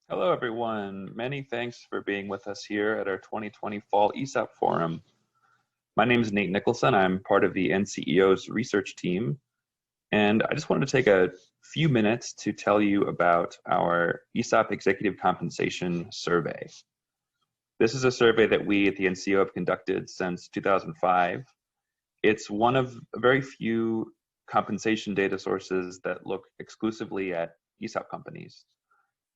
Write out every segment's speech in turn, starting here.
Hello, everyone. Many thanks for being with us here at our 2020 Fall ESOP Forum. My name is Nate Nicholson. I'm part of the NCEO's research team, and I just wanted to take a few minutes to tell you about our ESOP Executive Compensation Survey. This is a survey that we at the NCEO have conducted since 2005. It's one of very few compensation data sources that look exclusively at ESOP companies.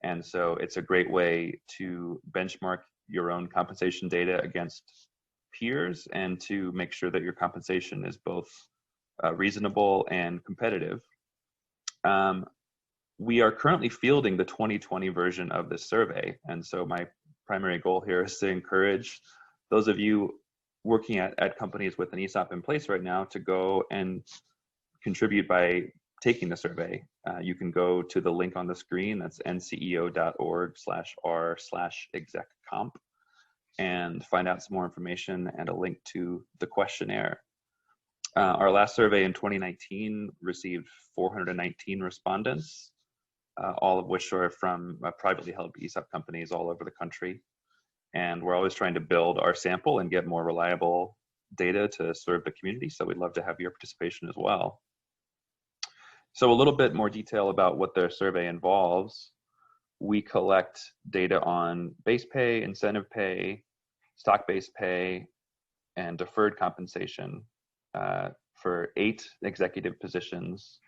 And so it's a great way to benchmark your own compensation data against peers and to make sure that your compensation is both reasonable and competitive. We are currently fielding the 2020 version of this survey. And so my primary goal here is to encourage those of you working at companies with an ESOP in place right now to go and contribute by taking the survey. You can go to the link on the screen, that's nceo.org/r/execcomp, and find out some more information and a link to the questionnaire. Our last survey in 2019 received 419 respondents, all of which are from privately held ESOP companies all over the country. And we're always trying to build our sample and get more reliable data to serve the community, so we'd love to have your participation as well. So a little bit more detail about what their survey involves. We collect data on base pay, incentive pay, stock-based pay, and deferred compensation for 8 executive positions,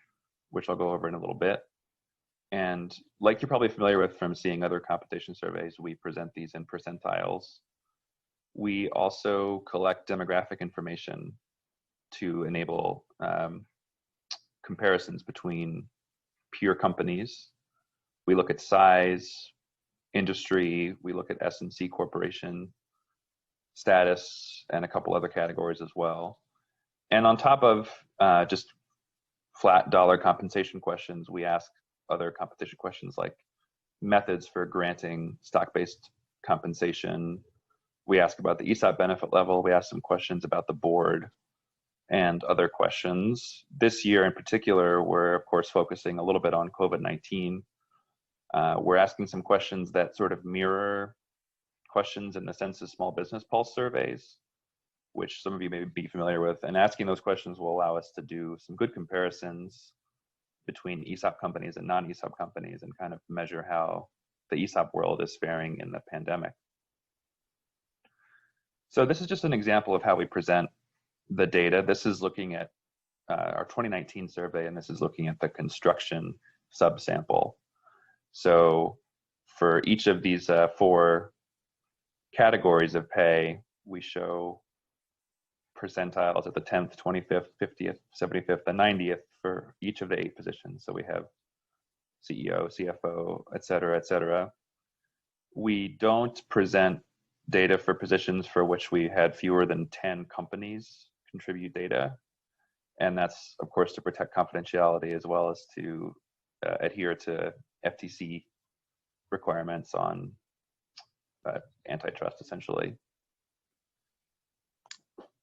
which I'll go over in a little bit. And like you're probably familiar with from seeing other compensation surveys, we present these in percentiles. We also collect demographic information to enable comparisons between peer companies. We look at size, industry, we look at S&C corporation, status, and a couple other categories as well. And on top of just flat dollar compensation questions, we ask other compensation questions like methods for granting stock-based compensation. We ask about the ESOP benefit level. We ask some questions about the board and other questions. This year in particular, we're of course focusing a little bit on COVID-19. We're asking some questions that sort of mirror questions in the Census Small Business Pulse surveys, which some of you may be familiar with. And asking those questions will allow us to do some good comparisons between ESOP companies and non-ESOP companies and kind of measure how the ESOP world is faring in the pandemic. So this is just an example of how we present the data. This is looking at our 2019 survey, and this is looking at the construction subsample. So for each of these 4 categories of pay, we show percentiles at the 10th, 25th, 50th, 75th, and 90th for each of the 8 positions. So we have CEO, CFO, et cetera, et cetera. We don't present data for positions for which we had fewer than 10 companies contribute data. And that's, of course, to protect confidentiality as well as to adhere to FTC requirements on antitrust, essentially.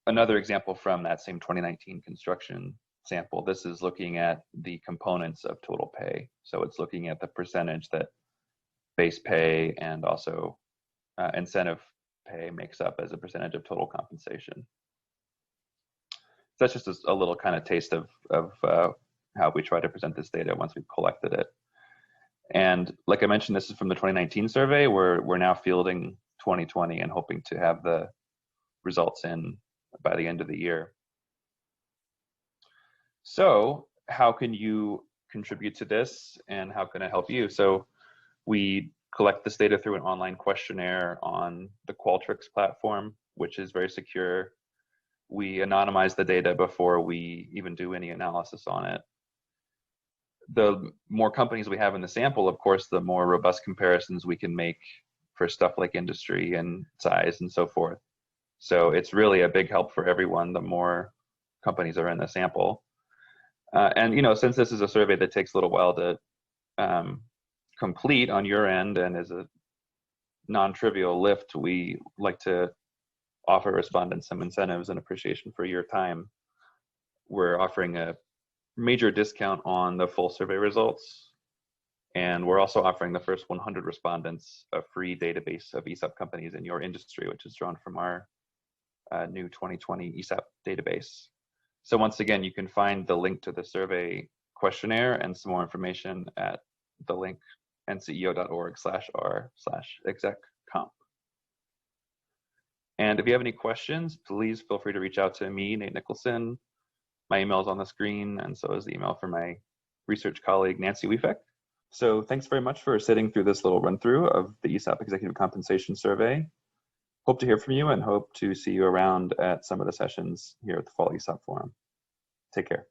Another example from that same 2019 construction sample, this is looking at the components of total pay. So it's looking at the percentage that base pay and also incentive pay makes up as a percentage of total compensation. So that's just a little kind of taste of how we try to present this data once we've collected it. And like I mentioned, this is from the 2019 survey. We're now fielding 2020 and hoping to have the results in by the end of the year. So how can you contribute to this and how can I help you? So we collect this data through an online questionnaire on the Qualtrics platform, which is very secure. We anonymize the data before we even do any analysis on it. The more companies we have in the sample, of course, the more robust comparisons we can make for stuff like industry and size and so forth. So it's really a big help for everyone, the more companies are in the sample. And you know, since this is a survey that takes a little while to complete on your end and is a non-trivial lift, we like to offer respondents some incentives and appreciation for your time. We're offering a major discount on the full survey results. And we're also offering the first 100 respondents a free database of ESOP companies in your industry, which is drawn from our new 2020 ESOP database. So once again, you can find the link to the survey questionnaire and some more information at the link nceo.org/r/execcomp. And if you have any questions, please feel free to reach out to me, Nate Nicholson. My email is on the screen, and so is the email from my research colleague, Nancy Wiefek. So thanks very much for sitting through this little run through of the ESOP Executive Compensation Survey. Hope to hear from you and hope to see you around at some of the sessions here at the Fall ESOP Forum. Take care.